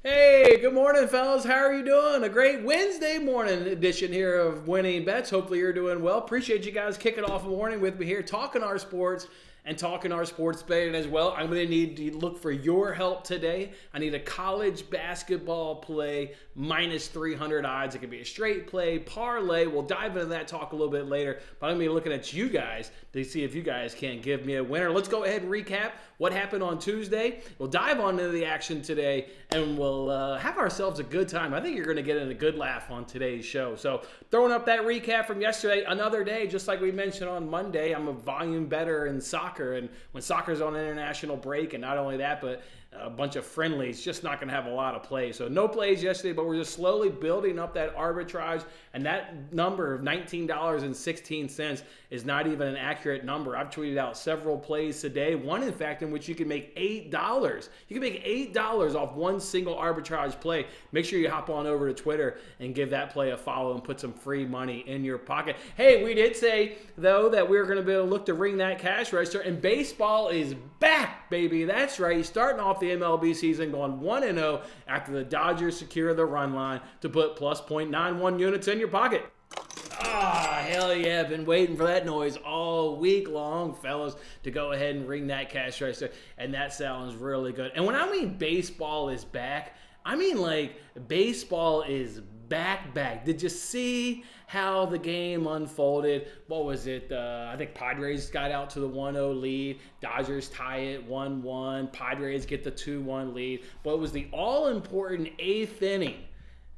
Hey, good morning, fellas. How are you doing? A great Wednesday morning edition here of Winning Bets. Hopefully you're doing well. Appreciate you guys kicking off the morning with me here, talking our sports and talking our sports betting as well. I'm going to need to look for your help today. I need a college basketball play minus 300 odds. It could be a straight play, parlay. We'll dive into that talk a little bit later. But I'm going to be looking at you guys to see if you guys can give me a winner. Let's go ahead and recap what happened on Tuesday. We'll dive on into the action today, and we'll have ourselves a good time. I think you're going to get in a good laugh on today's show. So throwing up that recap from yesterday, another day, just like we mentioned on Monday, I'm a volume bettor in soccer, and when soccer's on international break, and not only that, but a bunch of friendlies, just not going to have a lot of plays. So no plays yesterday, but we're just slowly building up that arbitrage, and that number of $19.16 is not even an accurate number. I've tweeted out several plays today, one in fact in which you can make $8. You can make $8 off one single arbitrage play. Make sure you hop on over to Twitter and give that play a follow and put some free money in your pocket. Hey, we did say, though, that we were going to be able to look to ring that cash register, and baseball is back, baby. That's right. Starting off the MLB season going 1-0 after the Dodgers secure the run line to put plus .91 units in your pocket. Ah, hell yeah. Been waiting for that noise all week long, fellas, to go ahead and ring that cash register. And that sounds really good. And when I mean baseball is back, I mean like baseball is back. Did you see how the game unfolded? What was it? I think Padres got out to the 1-0 lead. Dodgers tie it 1-1. Padres get the 2-1 lead. But it was the all-important eighth inning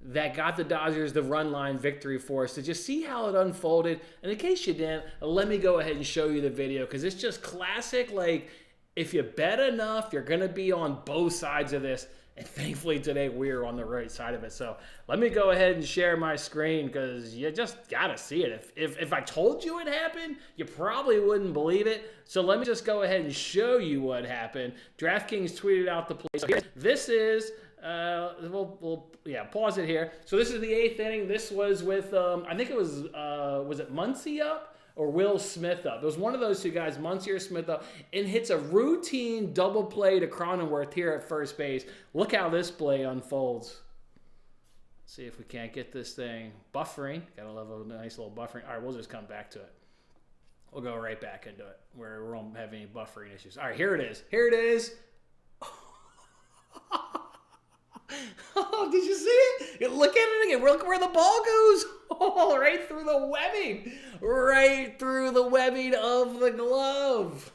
that got the Dodgers the run line victory for us. Did you see how it unfolded? And in case you didn't, let me go ahead and show you the video, because it's just classic. Like, if you bet enough, you're going to be on both sides of this. And thankfully today we're on the right side of it. So let me go ahead and share my screen, because you just got to see it. If I told you it happened, you probably wouldn't believe it. So let me just go ahead and show you what happened. DraftKings tweeted out the play. So here, this is, we'll pause it here. So this is the eighth inning. This was with, I think it was it Muncy up? Or Will Smith up. It was one of those two guys, Muncy or Smith up, and hits a routine double play to Cronenworth here at first base. Look how this play unfolds. Let's see if we can't get this thing buffering. Gotta love a nice little buffering. All right, we'll just come back to it. We'll go right back into it where we won't have any buffering issues. All right, here it is. Here it is. Oh, did you see it? Look at it again. Look where the ball goes. Oh, right through the webbing. Right through the webbing of the glove.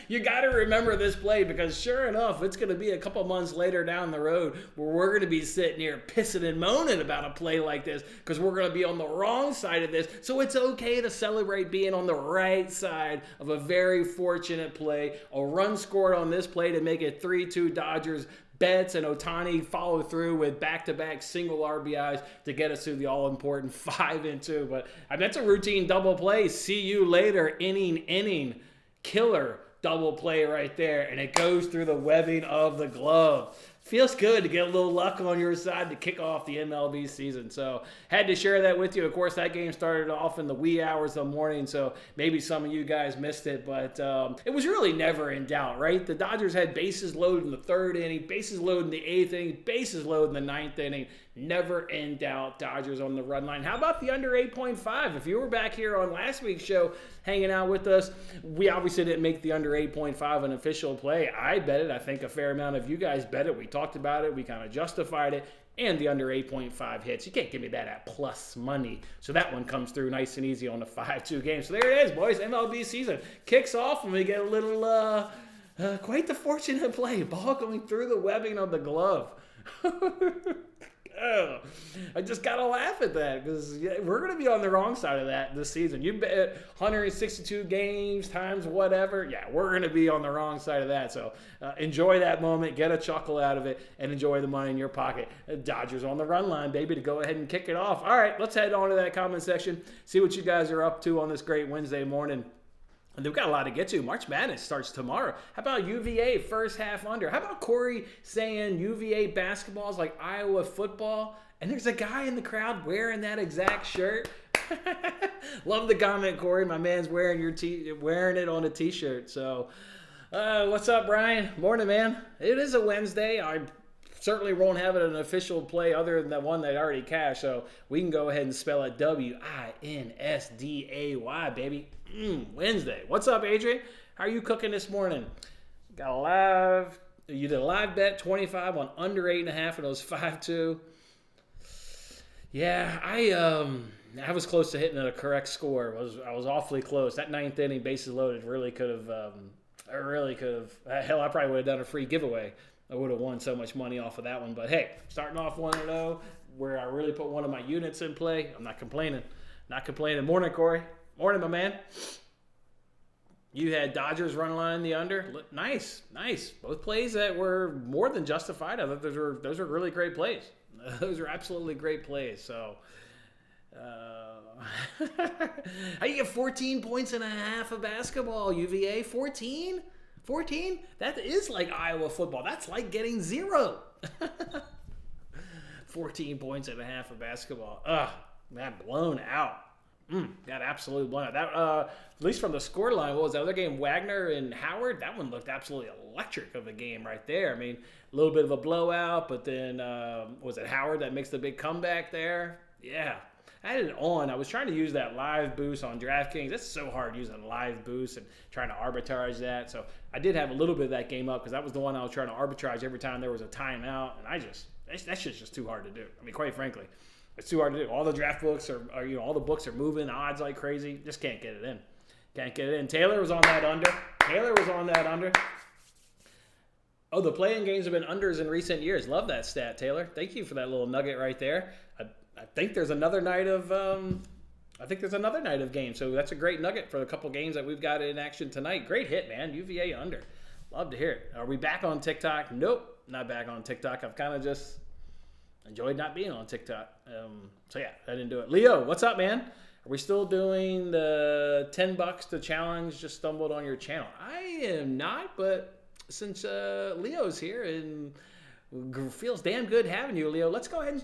You got to remember this play, because sure enough, it's going to be a couple months later down the road where we're going to be sitting here pissing and moaning about a play like this, because we're going to be on the wrong side of this. So it's okay to celebrate being on the right side of a very fortunate play. A run scored on this play to make it 3-2 Dodgers. Betts and Ohtani follow through with back-to-back single RBIs to get us to the all-important 5-2. But I mean, that's a routine double play. See you later, inning, killer double play right there. And it goes through the webbing of the glove. Feels good to get a little luck on your side to kick off the MLB season. So had to share that with you. Of course, that game started off in the wee hours of the morning, so maybe some of you guys missed it. But it was really never in doubt, right? The Dodgers had bases loaded in the third inning, bases loaded in the eighth inning, bases loaded in the ninth inning. Never in doubt, Dodgers on the run line. How about the under 8.5? If you were back here on last week's show hanging out with us, we obviously didn't make the under 8.5 an official play. I bet it. I think a fair amount of you guys bet it. We talked about it. We kind of justified it. And the under 8.5 hits. You can't give me that at plus money. So that one comes through nice and easy on the 5-2 game. So there it is, boys. MLB season kicks off, and we get a little, quite the fortunate play. Ball going through the webbing of the glove. Oh, I just gotta laugh at that, because we're gonna be on the wrong side of that this season. You bet 162 games times whatever. Yeah, we're gonna be on the wrong side of that. So enjoy that moment, get a chuckle out of it, and enjoy the money in your pocket. Dodgers on the run line, baby, to go ahead and kick it off. All right, let's head on to that comment section. See what you guys are up to on this great Wednesday morning. And we've got a lot to get to. March Madness starts tomorrow. How about UVA first half under? How about Corey saying UVA basketball is like Iowa football? And there's a guy in the crowd wearing that exact shirt. Love the comment, Corey. My man's wearing wearing it on a t-shirt. So, what's up, Brian? Morning, man. It is a Wednesday. I certainly won't have it an official play other than the one that already cashed. So we can go ahead and spell it Winsday, baby. Wednesday. What's up, Adrian? How are you cooking this morning? Got a live. You did a live bet 25 on under 8.5 and those 5-2. Yeah, I was close to hitting a correct score. I was awfully close. That ninth inning, bases loaded, really could have. Hell, I probably would have done a free giveaway. I would have won so much money off of that one. But hey, starting off 1-0, where I really put one of my units in play, I'm not complaining. Not complaining. Morning, Corey. Morning, my man. You had Dodgers run line the under. Nice. Both plays that were more than justified. I thought those were really great plays. Those are absolutely great plays. So, how you get 14 points and a half of basketball, UVA? 14? 14? That is like Iowa football. That's like getting 0. 14 points and a half of basketball. Man, blown out. Got absolutely blown out. That, at least from the score line, what was the other game? Wagner and Howard? That one looked absolutely electric of a game right there. I mean, a little bit of a blowout, but then was it Howard that makes the big comeback there? Yeah. I had it on. I was trying to use that live boost on DraftKings. It's so hard using live boost and trying to arbitrage that. So I did have a little bit of that game up because that was the one I was trying to arbitrage every time there was a timeout. And that shit's just too hard to do. I mean, quite frankly. It's too hard to do. All the draft books are all the books are moving, odds like crazy. Just can't get it in. Taylor was on that under. Oh, the play-in games have been unders in recent years. Love that stat, Taylor. Thank you for that little nugget right there. I think there's another night of games. So that's a great nugget for the couple games that we've got in action tonight. Great hit, man. UVA under. Love to hear it. Are we back on TikTok? Nope, not back on TikTok. I've kind of just enjoyed not being on TikTok. So yeah, I didn't do it. Leo, what's up, man? Are we still doing the $10 to challenge? Just stumbled on your channel. I am not, but since Leo's here and feels damn good having you, Leo, let's go ahead and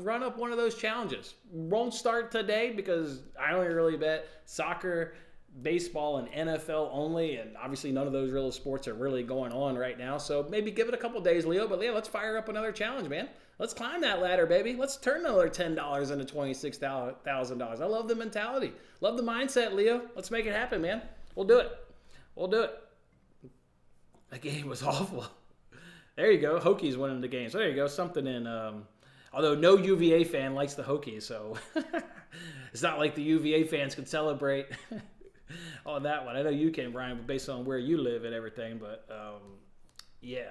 run up one of those challenges. Won't start today because I only really bet soccer, baseball, and NFL only, and obviously none of those real sports are really going on right now. So maybe give it a couple days, Leo. But Leo, let's fire up another challenge, man. Let's climb that ladder, baby. Let's turn another $10 into $26,000. I love the mentality. Love the mindset, Leo. Let's make it happen, man. We'll do it. That game was awful. There you go. Hokies winning the game. So there you go. Something in, although no UVA fan likes the Hokies, so it's not like the UVA fans could celebrate on that one. I know you can, Brian, but based on where you live and everything, but yeah.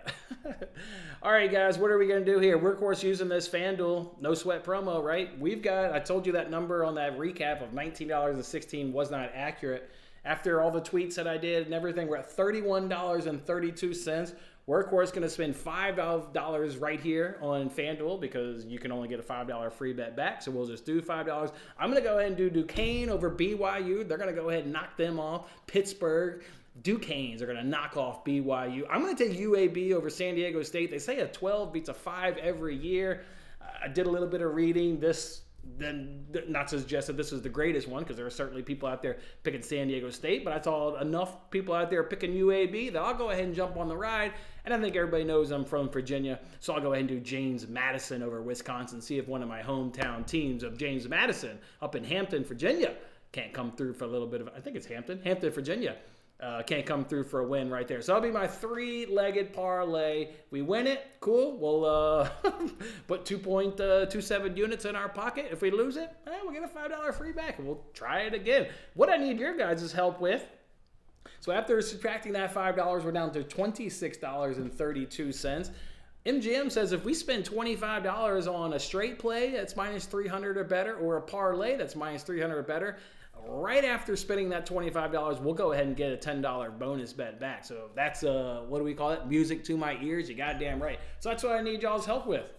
All right, guys, what are we going to do here? Workhorse using this FanDuel no sweat promo, right? I told you that number on that recap of $19.16 was not accurate. After all the tweets that I did and everything, we're at $31.32. Workhorse going to spend $5 right here on FanDuel because you can only get a $5 free bet back. So we'll just do $5. I'm going to go ahead and do Duquesne over BYU. They're going to go ahead and knock them off. Pittsburgh, Duquesnes are going to knock off BYU. I'm going to take UAB over San Diego State. They say a 12 beats a 5 every year. I did a little bit of reading. Then not to suggest that this is the greatest one because there are certainly people out there picking San Diego State, but I saw enough people out there picking UAB that I'll go ahead and jump on the ride. And I think everybody knows I'm from Virginia, so I'll go ahead and do James Madison over Wisconsin, see if one of my hometown teams of James Madison up in Hampton, Virginia, can't come through for a little bit of, I think it's Hampton, Virginia. Can't come through for a win right there. So that'll be my 3-legged parlay. We win it, cool. We'll put 2.27 units in our pocket. If we lose it, we'll get a $5 free back, and we'll try it again. What I need your guys' help with, so after subtracting that $5, we're down to $26.32. MGM says if we spend $25 on a straight play that's minus 300 or better, or a parlay that's minus 300 or better, right after spending that $25, we'll go ahead and get a $10 bonus bet back. So that's, what do we call it? Music to my ears. You goddamn right. So that's what I need y'all's help with.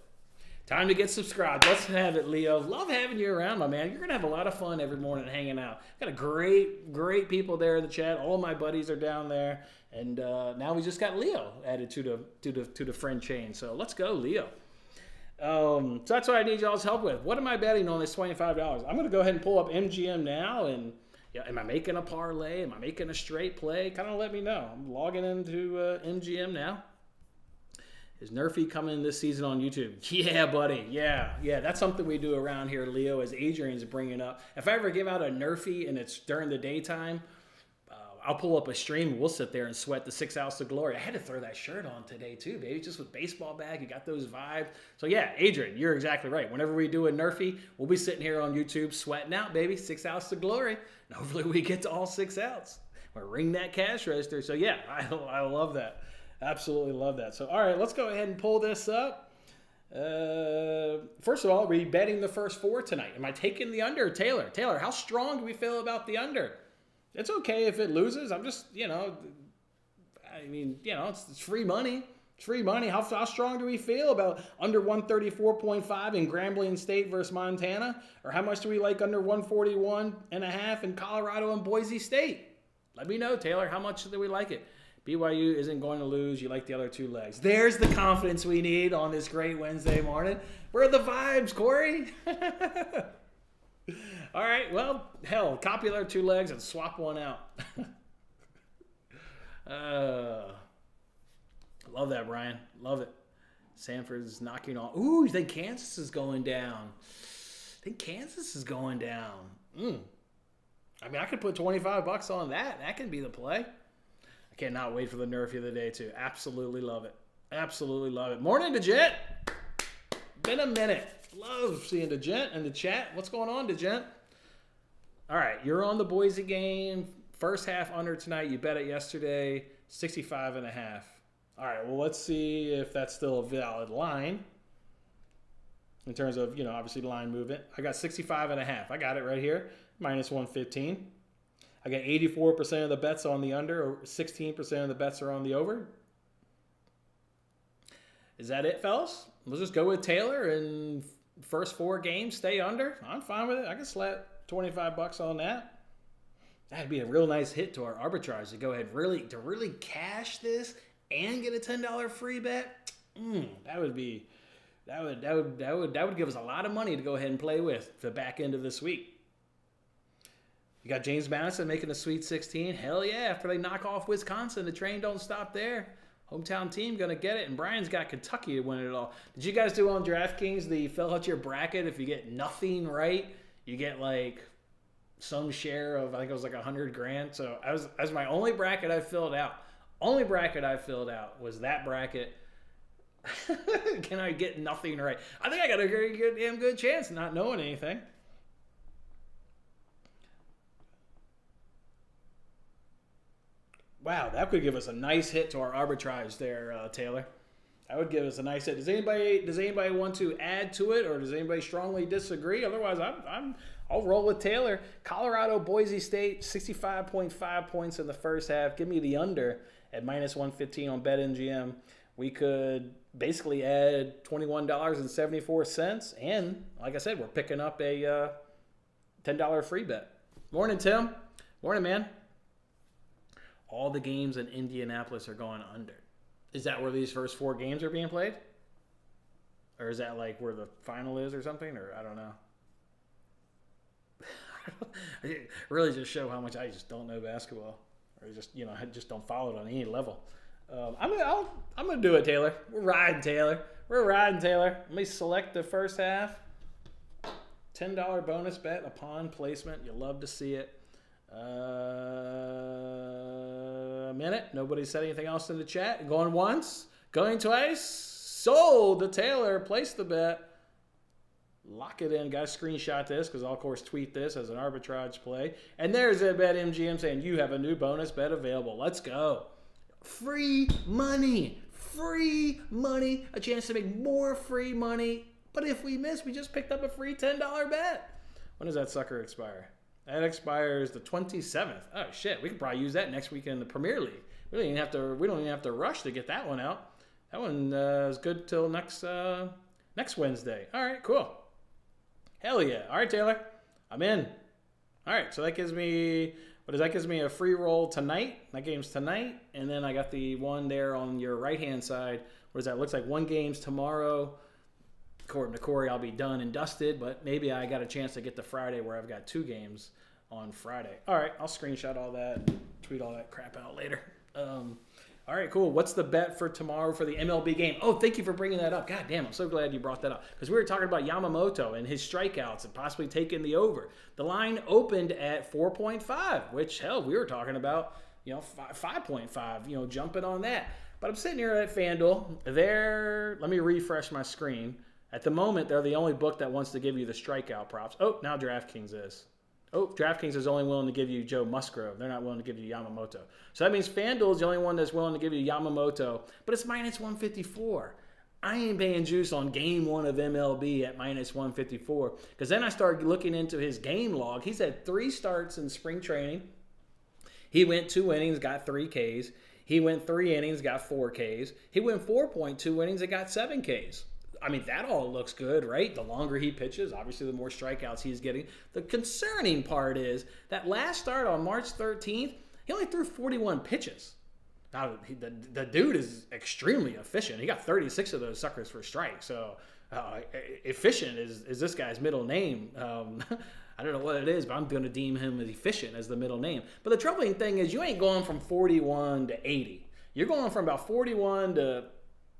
Time to get subscribed. Let's have it, Leo. Love having you around, my man. You're going to have a lot of fun every morning hanging out. Got a great people there in the chat. All my buddies are down there. And now we just got Leo added to the friend chain. So let's go, Leo. So that's what I need y'all's help with. What am I betting on this $25? I'm going to go ahead and pull up MGM now. And am I making a parlay? Am I making a straight play? Kind of let me know. I'm logging into MGM now. Is Nerfy coming this season on YouTube? Yeah, buddy. Yeah. That's something we do around here, Leo, as Adrian's bringing up. If I ever give out a Nerfy and it's during the daytime, I'll pull up a stream and we'll sit there and sweat the 6 ounce of glory. I had to throw that shirt on today too, baby. Just with baseball bag, you got those vibes. So yeah, Adrian, you're exactly right. Whenever we do a Nerfy, we'll be sitting here on YouTube sweating out, baby. 6 ounce of glory. And hopefully we get to all 6 ounts. We'll ring that cash register. So yeah, I love that. Absolutely love that. So all right, let's go ahead and pull this up. First of all, are we betting the first 4 tonight? Am I taking the under, Taylor? Taylor, how strong do we feel about the under? It's okay if it loses. I'm just, it's free money. It's free money. How strong do we feel about under 134.5 in Grambling State versus Montana? Or how much do we like under 141.5 in Colorado and Boise State? Let me know, Taylor. How much do we like it? BYU isn't going to lose. You like the other 2 legs. There's the confidence we need on this great Wednesday morning. Where are the vibes, Corey? All right, well, hell, copy their 2 legs and swap one out. Love that, Brian. Love it. Sanford's knocking on. Ooh, you think Kansas is going down? I mean, I could put $25 on that. That can be the play. I cannot wait for the Nerfy of the day, too. Absolutely love it. Morning, DeGent. Been a minute. Love seeing DeGent in the chat. What's going on, DeGent? All right, you're on the Boise game. First half under tonight. You bet it yesterday. 65.5. All right, well, let's see if that's still a valid line in terms of, obviously line movement. I got 65.5. I got it right here. Minus 115. I got 84% of the bets on the under, or 16% of the bets are on the over. Is that it, fellas? We'll just go with Taylor and first 4 games stay under. I'm fine with it. I can slap $25 on that. That'd be a real nice hit to our arbitrage to go ahead to really cash this and get a $10 free bet. That would give us a lot of money to go ahead and play with the back end of this week. You got James Madison making the Sweet 16. Hell yeah! After they knock off Wisconsin, the train don't stop there. Hometown team going to get it, and Brian's got Kentucky to win it all. Did you guys do on DraftKings the fill out your bracket? If you get nothing right, you get like some share of, I think it was like $100,000. So as my only bracket I filled out. Was that bracket. Can I get nothing right? I think I got a very damn good chance not knowing anything. Wow, that could give us a nice hit to our arbitrage there, Taylor. That would give us a nice hit. Does anybody want to add to it, or does anybody strongly disagree? Otherwise, I'll roll with Taylor. Colorado, Boise State, 65.5 points in the first half. Give me the under at minus 115 on BetMGM. We could basically add $21.74, and like I said, we're picking up a $10 free bet. Morning, Tim. Morning, man. All the games in Indianapolis are going under. Is that where these first 4 games are being played? Or is that like where the final is or something? Or I don't know. It really just show how much I just don't know basketball. Or just, I just don't follow it on any level. I'm gonna do it, Taylor. We're riding, Taylor. Let me select the first half. $10 bonus bet upon placement. You'll love to see it. A minute. Nobody said anything else in the chat. Going once. Going twice. Sold to Taylor. Place the bet. Lock it in. Guys, screenshot this because I'll, of course, tweet this as an arbitrage play. And there's a BetMGM saying you have a new bonus bet available. Let's go. Free money. A chance to make more free money. But if we miss, we just picked up a free $10 bet. When does that sucker expire? That expires the 27th. Oh shit, we could probably use that next week in the Premier League. We don't even have to rush to get that one out. That one is good till next Wednesday. All right, cool. Hell yeah. All right, Taylor, I'm in. All right, so that gives me a free roll tonight. That game's tonight, and then I got the one there on your right hand side. What is that? Looks like 1 game's tomorrow. According to Corey, I'll be done and dusted, but maybe I got a chance to get to Friday where I've got 2 games on Friday. All right, I'll screenshot all that, tweet all that crap out later. All All right, cool. What's the bet for tomorrow for the MLB game? Oh, thank you for bringing that up. God damn, I'm so glad you brought that up. Because we were talking about Yamamoto and his strikeouts and possibly taking the over. The line opened at 4.5, which, hell, we were talking about, 5.5, jumping on that. But I'm sitting here at FanDuel. Let me refresh my screen. At the moment, they're the only book that wants to give you the strikeout props. Oh, now DraftKings is. Oh, DraftKings is only willing to give you Joe Musgrove. They're not willing to give you Yamamoto. So that means FanDuel is the only one that's willing to give you Yamamoto, but it's minus 154. I ain't paying juice on game one of MLB at minus 154 because then I started looking into his game log. He's had 3 starts in spring training. He went 2 innings, got 3 Ks. He went 3 innings, got 4 Ks. He went 4.2 innings and got 7 Ks. I mean, that all looks good, right? The longer he pitches, obviously the more strikeouts he's getting. The concerning part is that last start on March 13th, he only threw 41 pitches. Now, the dude is extremely efficient. He got 36 of those suckers for strike. So efficient is this guy's middle name. I don't know what it is, but I'm going to deem him as efficient as the middle name. But the troubling thing is you ain't going from 41 to 80. You're going from about 41 to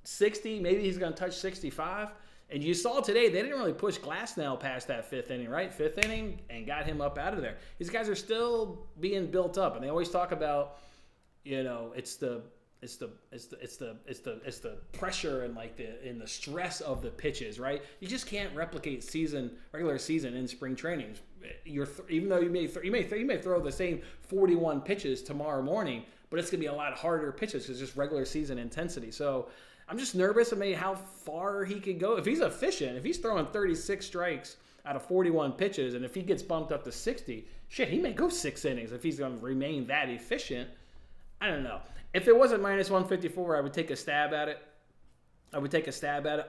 60, maybe he's going to touch 65. And you saw today, they didn't really push Glasnow past that 5th inning, right? 5th inning and got him up out of there. These guys are still being built up, and they always talk about, it's the pressure and the stress of the pitches, right? You just can't replicate regular season in spring training. Even though you may throw the same 41 pitches tomorrow morning, but it's going to be a lot harder pitches because it's just regular season intensity. So I'm just nervous about how far he could go. If he's efficient, if he's throwing 36 strikes out of 41 pitches, and if he gets bumped up to 60, shit, he may go 6 innings if he's going to remain that efficient. I don't know. If it wasn't minus 154, I would take a stab at it.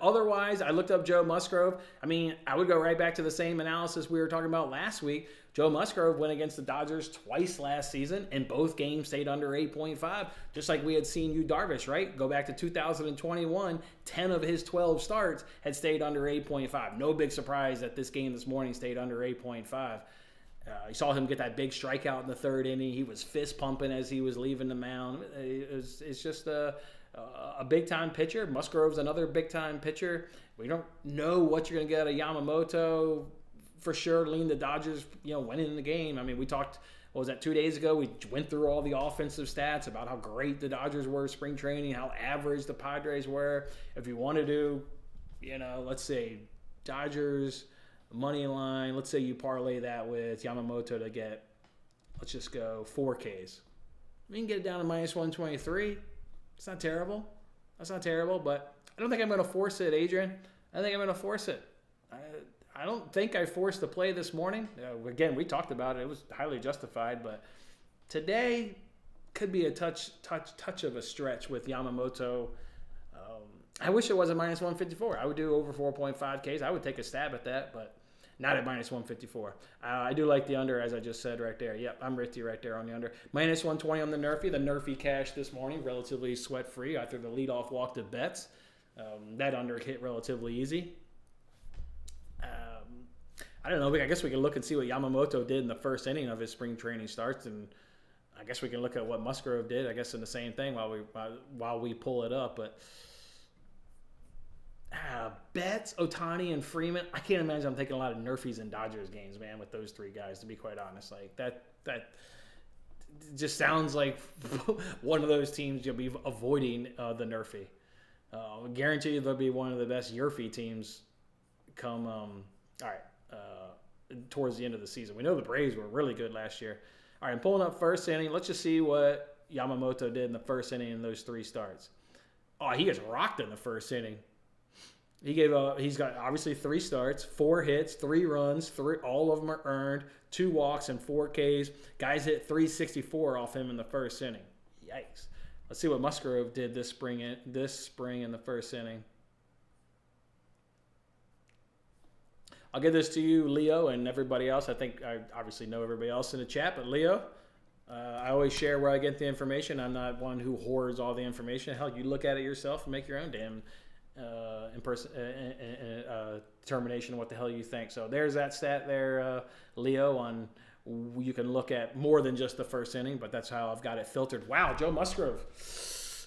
Otherwise, I looked up Joe Musgrove. I mean, I would go right back to the same analysis we were talking about last week. Joe Musgrove went against the Dodgers twice last season, and both games stayed under 8.5, just like we had seen Yu Darvish, right? Go back to 2021, 10 of his 12 starts had stayed under 8.5. No big surprise that this game this morning stayed under 8.5. You saw him get that big strikeout in the 3rd inning. He was fist pumping as he was leaving the mound. It's just a big-time pitcher. Musgrove's another big-time pitcher. We don't know what you're going to get out of Yamamoto. For sure, lean the Dodgers, winning the game. I mean, we talked, 2 days ago? We went through all the offensive stats about how great the Dodgers were spring training, how average the Padres were. If you want to do, let's say Dodgers money line, let's say you parlay that with Yamamoto to get, let's just go 4Ks. We can get it down to minus 123. It's not terrible. That's not terrible, but I don't think I'm going to force it, Adrian. I think I'm going to force it. I don't think I forced the play this morning. Again, we talked about it. It was highly justified, but today could be a touch of a stretch with Yamamoto. I wish it wasn't minus 154. I would do over 4.5 Ks. I would take a stab at that, but not at minus 154. I do like the under, as I just said right there. Yep, I'm with you right there on the under. Minus 120 on the Nerfy. The Nerfy cash this morning, relatively sweat-free after the leadoff walk to Betts. That under hit relatively easy. I don't know. I guess we can look and see what Yamamoto did in the 1st inning of his spring training starts, and I guess we can look at what Musgrove did. I guess in the same thing while we pull it up. But Betts, Ohtani, and Freeman. I can't imagine I'm taking a lot of Nerfies in Dodgers games, man, with those 3 guys. To be quite honest, like that just sounds like one of those teams you'll be avoiding the Nerfy. I guarantee you they'll be one of the best Yerfy teams come. Towards the end of the season. We know the Braves were really good last year. All right, I'm pulling up 1st inning. Let's just see what Yamamoto did in the 1st inning in those 3 starts. Oh, he gets rocked in the 1st inning. He's got obviously 3 starts, 4 hits, 3 runs, all of them are earned, 2 walks and 4 Ks. Guys hit 364 off him in the 1st inning. Yikes. Let's see what Musgrove did this spring in the 1st inning. I'll give this to you, Leo, and everybody else. I think I obviously know everybody else in the chat, but Leo, I always share where I get the information. I'm not one who hoards all the information. Hell, you look at it yourself and make your own damn determination of what the hell you think. So there's that stat there, Leo, you can look at more than just the 1st inning, but that's how I've got it filtered. Wow, Joe Musgrove.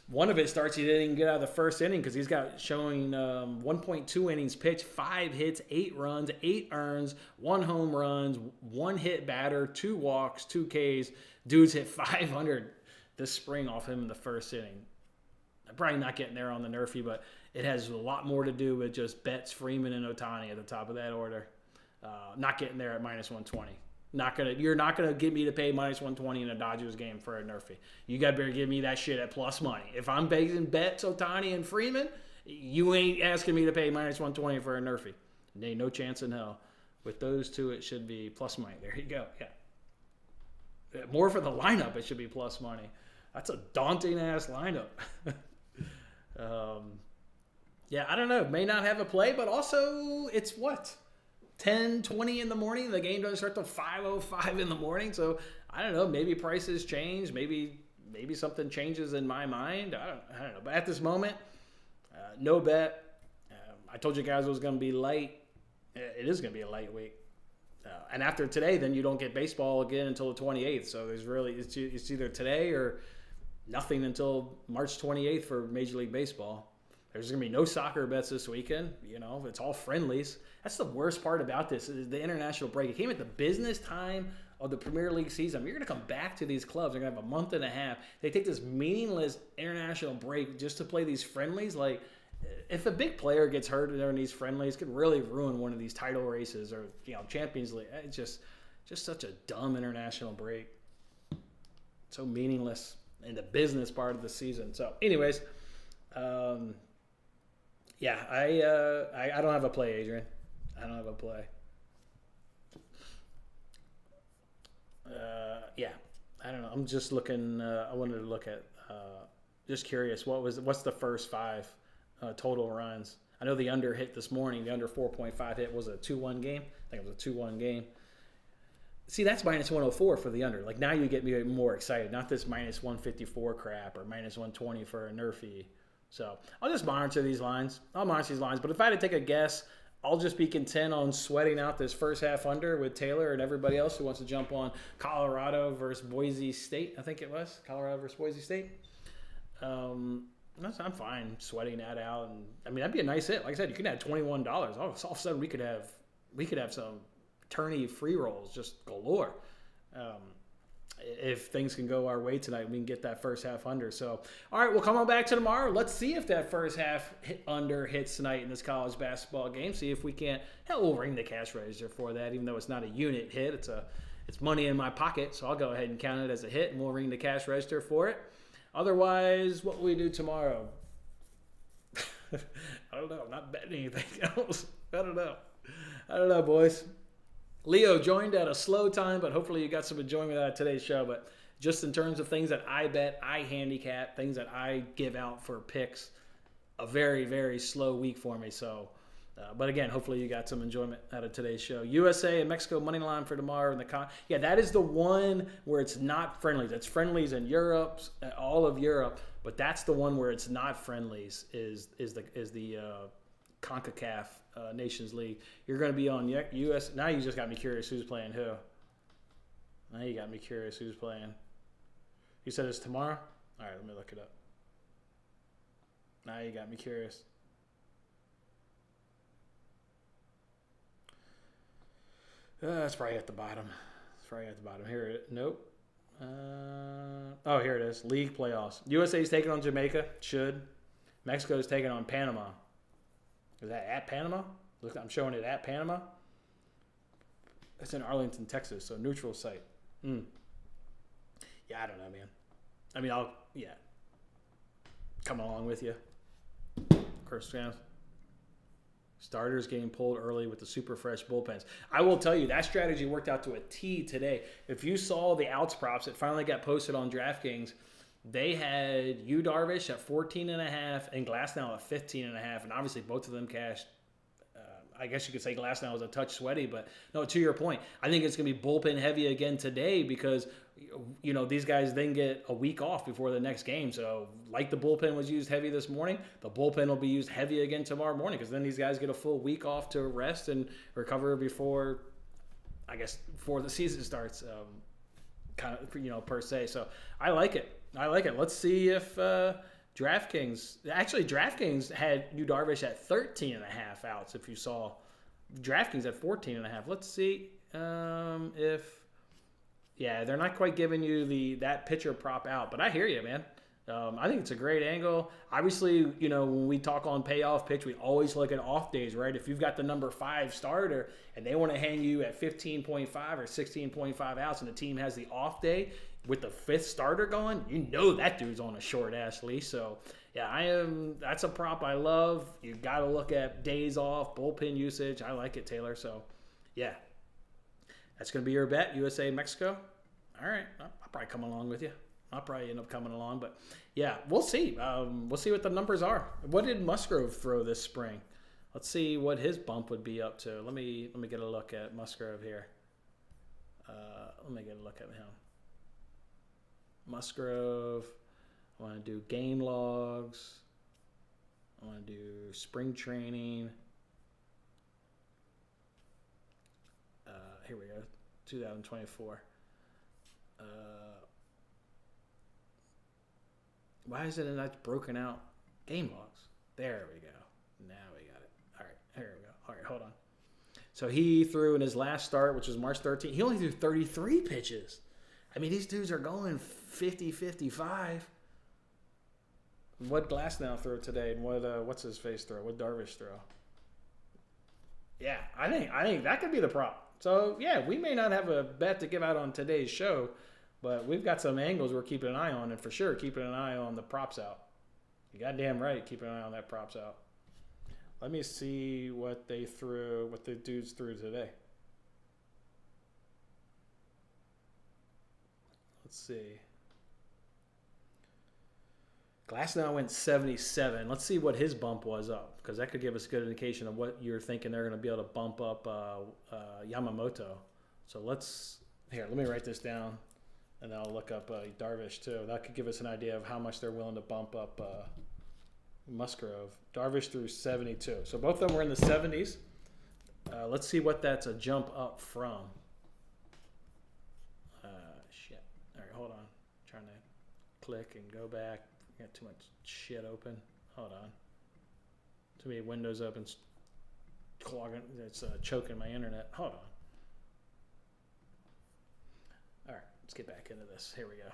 One of it starts, he didn't even get out of the first inning because he's got showing 1.2 innings pitched, 5 hits, 8 runs, 8 earns, 1 home runs, 1 hit batter, 2 walks, 2 Ks. Dude's hit 500 this spring off him in the first inning. I'm probably not getting there on the Nerfy, but it has a lot more to do with just Betts, Freeman, and Ohtani at the top of that order. Not getting there at minus 120. You're not gonna get me to pay minus 120 in a Dodgers game for a Nerfy. You got better give me that shit at plus money. If I'm basing Betts, Ohtani, and Freeman, you ain't asking me to pay minus 120 for a Nerfy. There ain't no chance in hell. With those two, it should be plus money. There you go. Yeah. More for the lineup, it should be plus money. That's a daunting ass lineup. Yeah, I don't know. May not have a play, but also it's what? 10:20 in the morning. The game doesn't start till 5:05 in the morning. So I don't know. Maybe prices change. Maybe something changes in my mind. I don't know. But at this moment, no bet. I told you guys it was going to be light. It is going to be a light week. And after today, then you don't get baseball again until the 28th. So there's really it's either today or nothing until March 28th for Major League Baseball. There's going to be no soccer bets this weekend. You know, it's all friendlies. That's the worst part about this is the international break. It came at the business time of the Premier League season. You're going to come back to these clubs. They're going to have a month and a half. They take this meaningless international break just to play these friendlies. Like, if a big player gets hurt during these friendlies, it could really ruin one of these title races or, Champions League. It's just such a dumb international break. So meaningless in the business part of the season. So, anyways, yeah, I don't have a play, Adrian. I don't have a play. Yeah, I don't know. I'm just looking. I wanted to look at. Just curious. What's the first 5 total runs? I know the under hit this morning. The under 4.5 hit was a 2-1 game. I think it was a 2-1 game. See, that's minus 104 for the under. Like, now you get me more excited. Not this minus 154 crap or minus 120 for a Nerfy. So I'll just monitor these lines. But if I had to take a guess, I'll just be content on sweating out this first half under with Taylor and everybody else who wants to jump on Colorado versus Boise State. I think it was Colorado versus Boise State. I'm fine sweating that out, and I mean that'd be a nice hit. Like I said, you can add $21. All of a sudden, we could have some tourney free rolls just galore. If things can go our way tonight, we can get that first half under. So, all right, we'll come on back to tomorrow. Let's see if that first half under hits tonight in this college basketball game. See if we can't. Hell, we'll ring the cash register for that, even though it's not a unit hit. It's money in my pocket, so I'll go ahead and count it as a hit, and we'll ring the cash register for it. Otherwise, what will we do tomorrow? I don't know. I'm not betting anything else. I don't know, boys. Leo joined at a slow time, but hopefully you got some enjoyment out of today's show. But just in terms of things that I bet, I handicap, things that I give out for picks, a very, very slow week for me. So, but again, hopefully you got some enjoyment out of today's show. USA and Mexico money line for tomorrow. Yeah, that is the one where it's not friendlies. It's friendlies in Europe, all of Europe, but that's the one where it's not friendlies. Is the CONCACAF Nations League. You're going to be on U.S. Now you just got me curious who's playing who. Now you got me curious who's playing. You said it's tomorrow? All right, let me look it up. Now you got me curious. It's probably at the bottom. Here it is. Nope. Here it is. League playoffs. USA is taking on Jamaica. Should. Mexico is taking on Panama. Is that at Panama? Look, I'm showing it at Panama. It's in Arlington, Texas, so neutral site. Yeah, I don't know, man. I mean, I'll come along with you. Chris Jones. Starters getting pulled early with the super fresh bullpens. I will tell you, that strategy worked out to a T today. If you saw the outs props, it finally got posted on DraftKings. They had Yu Darvish at 14.5 and Glasnow at 15.5, and obviously both of them cashed. I guess you could say Glasnow was a touch sweaty, but no, to your point, I think it's going to be bullpen heavy again today because, these guys then get a week off before the next game. So like the bullpen was used heavy this morning, the bullpen will be used heavy again tomorrow morning because then these guys get a full week off to rest and recover before the season starts, per se. So I like it. Let's see if DraftKings had Yu Darvish at 13 and a half outs. If you saw, DraftKings at 14 and a half. Let's see if they're not quite giving you that pitcher prop out, but I hear you, man. I think it's a great angle. Obviously, when we talk on payoff pitch, we always look at off days, right? If you've got the number 5 starter and they want to hang you at 15.5 or 16.5 outs and the team has the off day with the 5th starter going, that dude's on a short-ass leash. So, that's a prop I love. You got to look at days off, bullpen usage. I like it, Taylor. So, that's going to be your bet, USA and Mexico. All right. I'll probably come along with you. I'll probably end up coming along, but we'll see. We'll see what the numbers are. What did Musgrove throw this spring? Let's see what his bump would be up to. Let me get a look at Musgrove here. Let me get a look at him. Musgrove. I want to do game logs. I want to do spring training. Here we go. 2024. Why is it not broken out game logs? There we go. Now we got it. All right, here we go. All right, hold on. So he threw in his last start, which was March 13th. He only threw 33 pitches. I mean, these dudes are going 50, 55. What Glasnow throw today, and what's his face throw? What Darvish throw? Yeah, I think that could be the prop. So we may not have a bet to give out on today's show, but we've got some angles we're keeping an eye on, and for sure keeping an eye on the props out. You goddamn right, keeping an eye on that props out. Let me see what the dudes threw today. Let's see. Glasnow went 77. Let's see what his bump was up, because that could give us a good indication of what you're thinking they're going to be able to bump up Yamamoto. So let me write this down, and I'll look up Darvish too. That could give us an idea of how much they're willing to bump up Musgrove. Darvish threw 72. So both of them were in the 70s. Let's see what that's a jump up from. Shit. All right, hold on. I'm trying to click and go back. Got too much shit open. Hold on. Too many windows open. It's clogging. It's choking my internet. Hold on. All right, let's get back into this. Here we go.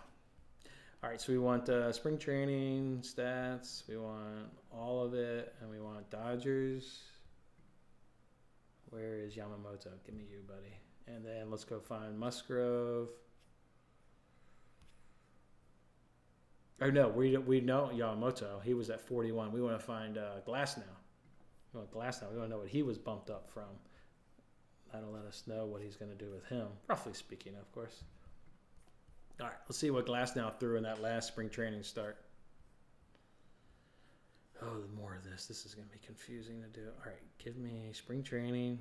All right, so we want spring training stats. We want all of it, and we want Dodgers. Where is Yamamoto? Give me you, buddy. And then let's go find Musgrove. Or no, we know Yamamoto. He was at 41. We want to find Glasnow. We want Glasnow. We want to know what he was bumped up from. That'll let us know what he's going to do with him. Roughly speaking, of course. All right, let's see what Glasnow threw in that last spring training start. Oh, the more of this. This is going to be confusing to do. All right, give me spring training.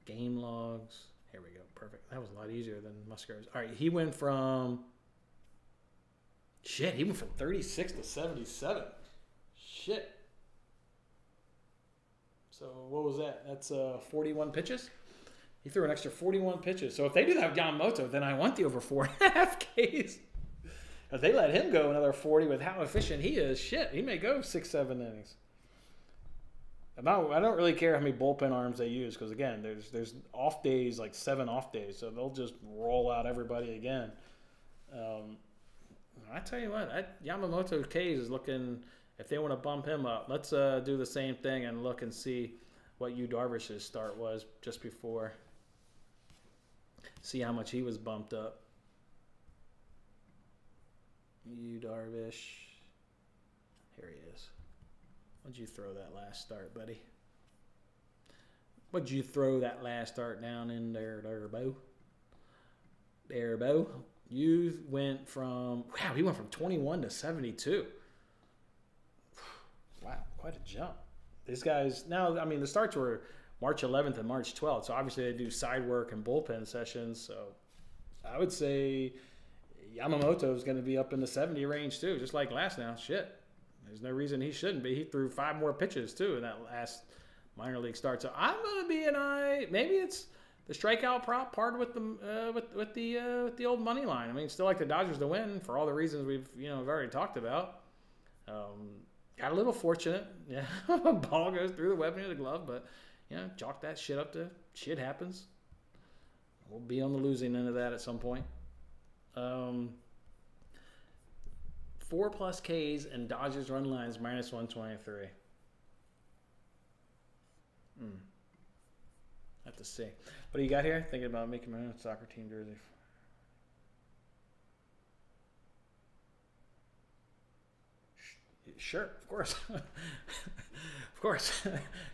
Game logs. Here we go. Perfect. That was a lot easier than Musgrove's. All right, he went from... Shit, he went from 36 to 77. Shit. So what was that? That's 41 pitches? He threw an extra 41 pitches. So if they do have Yamamoto, then I want the over 4.5 Ks. If they let him go another 40 with how efficient he is, shit, he may go 6-7 innings. I don't really care how many bullpen arms they use, because again, there's off days, like 7 off days, so they'll just roll out everybody again. I tell you what, Yamamoto K's is looking, if they want to bump him up, let's do the same thing and look and see what Yu Darvish's start was just before. See how much he was bumped up. Yu Darvish. Here he is. What'd you throw that last start, buddy? What'd you throw that last start down in there, Bo? There, Bo. You went from, he went from 21 to 72. Wow, quite a jump. These guys, now, I mean, the starts were March 11th and March 12th, so obviously they do side work and bullpen sessions, so I would say Yamamoto is going to be up in the 70 range too, just like Glasnow. Shit. There's no reason he shouldn't be. He threw 5 more pitches too in that last minor league start. So I'm going to be an eye. Maybe it's the strikeout prop paired with the old money line. I mean, still like the Dodgers to win for all the reasons we've already talked about. Got a little fortunate. Yeah, ball goes through the webbing of the glove, but chalk that shit up to shit happens. We'll be on the losing end of that at some point. 4+ Ks and Dodgers run lines minus 123. Have to see. What do you got here? Thinking about making my own soccer team jersey. Sure, of course. Of course.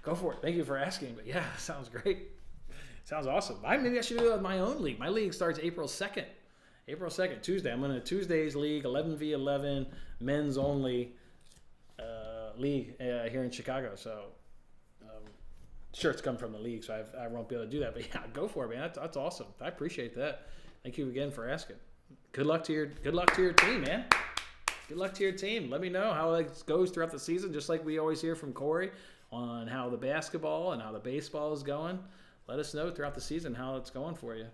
Go for it. Thank you for asking. But yeah, sounds great. Sounds awesome. Maybe I should do my own league. My league starts April 2nd. April 2nd, Tuesday. I'm in a Tuesdays league, 11v11, men's only league here in Chicago. So, shirts come from the league, so I won't be able to do that. But yeah, go for it, man. That's awesome. I appreciate that. Thank you again for asking. Good luck to your team, man. Good luck to your team. Let me know how it goes throughout the season, just like we always hear from Corey on how the basketball and how the baseball is going. Let us know throughout the season how it's going for you.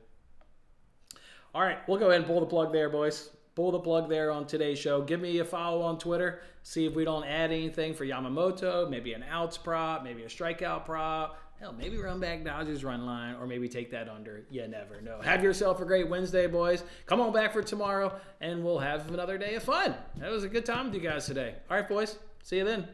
All right, we'll go ahead and pull the plug there, boys. Pull the plug there on today's show. Give me a follow on Twitter. See if we don't add anything for Yamamoto, maybe an outs prop, maybe a strikeout prop. Hell, maybe run back Dodgers run line, or maybe take that under. You never know. Have yourself a great Wednesday, boys. Come on back for tomorrow, and we'll have another day of fun. That was a good time with you guys today. All right, boys. See you then.